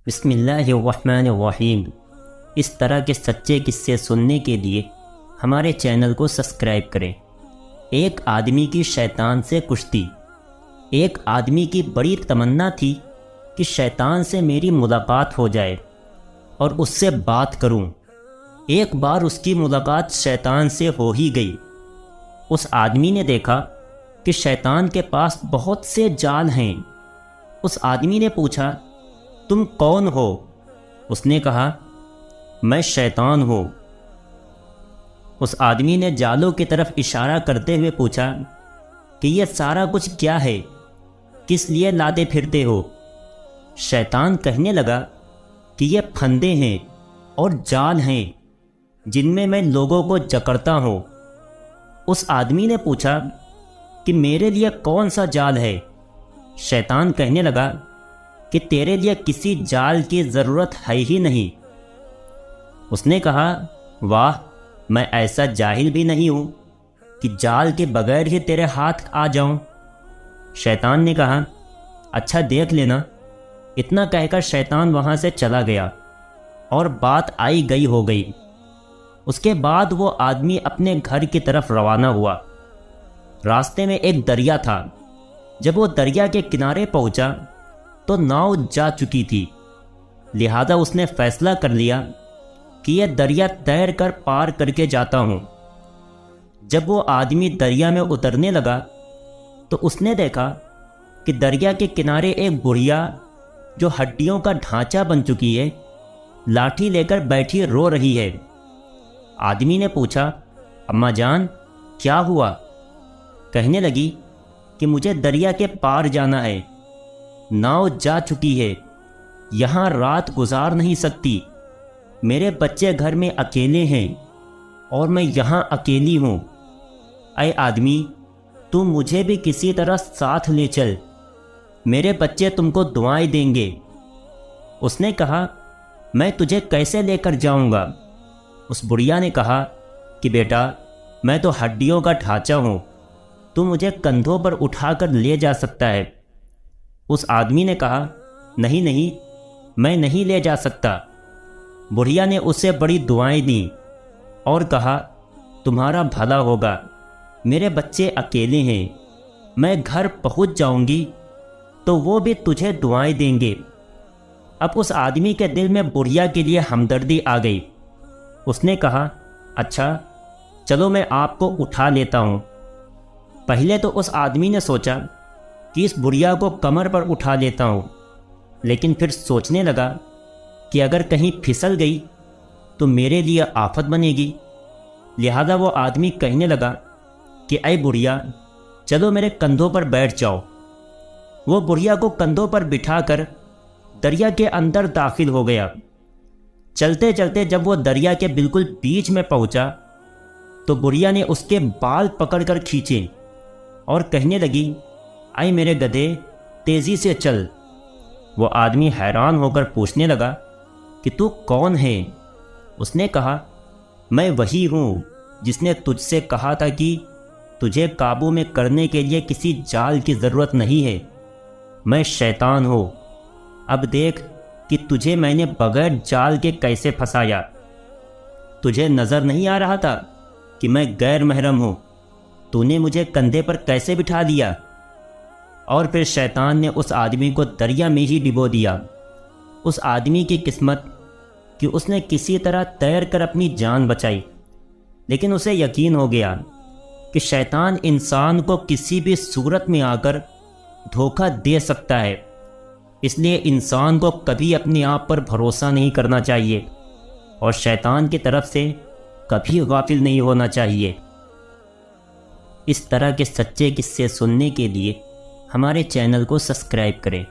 بسم اللہ الرحمن الرحیم۔ اس طرح کے سچے قصے سننے کے لیے ہمارے چینل کو سبسکرائب کریں۔ ایک آدمی کی شیطان سے کشتی۔ ایک آدمی کی بڑی تمنا تھی کہ شیطان سے میری ملاقات ہو جائے اور اس سے بات کروں۔ ایک بار اس کی ملاقات شیطان سے ہو ہی گئی۔ اس آدمی نے دیکھا کہ شیطان کے پاس بہت سے جال ہیں۔ اس آدمی نے پوچھا، تم کون ہو؟ اس نے کہا، میں شیطان ہوں۔ اس آدمی نے جالوں کی طرف اشارہ کرتے ہوئے پوچھا کہ یہ سارا کچھ کیا ہے؟ کس لیے لادے پھرتے ہو؟ شیطان کہنے لگا کہ یہ پھندے ہیں اور جال ہیں جن میں لوگوں کو جکڑتا ہوں۔ اس آدمی نے پوچھا کہ میرے لیے کون سا جال ہے؟ شیطان کہنے لگا کہ تیرے لیے کسی جال کی ضرورت ہے ہی نہیں۔ اس نے کہا، واہ، میں ایسا جاہل بھی نہیں ہوں کہ جال کے بغیر ہی تیرے ہاتھ آ جاؤں۔ شیطان نے کہا، اچھا دیکھ لینا۔ اتنا کہہ کر شیطان وہاں سے چلا گیا اور بات آئی گئی ہو گئی۔ اس کے بعد وہ آدمی اپنے گھر کی طرف روانہ ہوا۔ راستے میں ایک دریا تھا۔ جب وہ دریا کے کنارے پہنچا تو ناؤ جا چکی تھی، لہذا اس نے فیصلہ کر لیا کہ یہ دریا تیر کر پار کر کے جاتا ہوں۔ جب وہ آدمی دریا میں اترنے لگا تو اس نے دیکھا کہ دریا کے کنارے ایک بڑھیا جو ہڈیوں کا ڈھانچہ بن چکی ہے، لاٹھی لے کر بیٹھی رو رہی ہے۔ آدمی نے پوچھا، اماں جان، کیا ہوا؟ کہنے لگی کہ مجھے دریا کے پار جانا ہے، ناؤ جا چکی ہے، یہاں رات گزار نہیں سکتی، میرے بچے گھر میں اکیلے ہیں اور میں یہاں اکیلی ہوں۔ اے آدمی، تم مجھے بھی کسی طرح ساتھ لے چل، میرے بچے تم کو دعائیں دیں گے۔ اس نے کہا، میں تجھے کیسے لے کر جاؤں گا؟ اس بڑھیا نے کہا کہ بیٹا، میں تو ہڈیوں کا ڈھانچہ ہوں، تو مجھے کندھوں پر اٹھا کر لے جا سکتا ہے۔ اس آدمی نے کہا، نہیں نہیں، میں نہیں لے جا سکتا۔ بڑھیا نے اسے بڑی دعائیں دیں اور کہا، تمہارا بھلا ہوگا، میرے بچے اکیلے ہیں، میں گھر پہنچ جاؤں گی تو وہ بھی تجھے دعائیں دیں گے۔ اب اس آدمی کے دل میں بڑھیا کے لیے ہمدردی آ گئی۔ اس نے کہا، اچھا چلو میں آپ کو اٹھا لیتا ہوں۔ پہلے تو اس آدمی نے سوچا کہ اس بڑھیا کو کمر پر اٹھا لیتا ہوں، لیکن پھر سوچنے لگا کہ اگر کہیں پھسل گئی تو میرے لیے آفت بنے گی، لہذا وہ آدمی کہنے لگا کہ اے بڑھیا، چلو میرے کندھوں پر بیٹھ جاؤ۔ وہ بڑھیا کو کندھوں پر بٹھا کر دریا کے اندر داخل ہو گیا۔ چلتے چلتے جب وہ دریا کے بالکل بیچ میں پہنچا تو بڑھیا نے اس کے بال پکڑ کر کھینچے اور کہنے لگی، اے میرے گدھے، تیزی سے چل۔ وہ آدمی حیران ہو کر پوچھنے لگا کہ تو کون ہے؟ اس نے کہا، میں وہی ہوں جس نے تجھ سے کہا تھا کہ تجھے قابو میں کرنے کے لیے کسی جال کی ضرورت نہیں ہے، میں شیطان ہوں۔ اب دیکھ کہ تجھے میں نے بغیر جال کے کیسے پھنسایا۔ تجھے نظر نہیں آ رہا تھا کہ میں غیر محرم ہوں؟ تو نے مجھے کندھے پر کیسے بٹھا دیا؟ اور پھر شیطان نے اس آدمی کو دریا میں ہی ڈبو دیا۔ اس آدمی کی قسمت کہ اس نے کسی طرح تیر کر اپنی جان بچائی، لیکن اسے یقین ہو گیا کہ شیطان انسان کو کسی بھی صورت میں آ کر دھوکہ دے سکتا ہے، اس لیے انسان کو کبھی اپنے آپ پر بھروسہ نہیں کرنا چاہیے اور شیطان کی طرف سے کبھی غافل نہیں ہونا چاہیے۔ اس طرح کے سچے قصے سننے کے لیے ہمارے چینل کو سبسکرائب کریں۔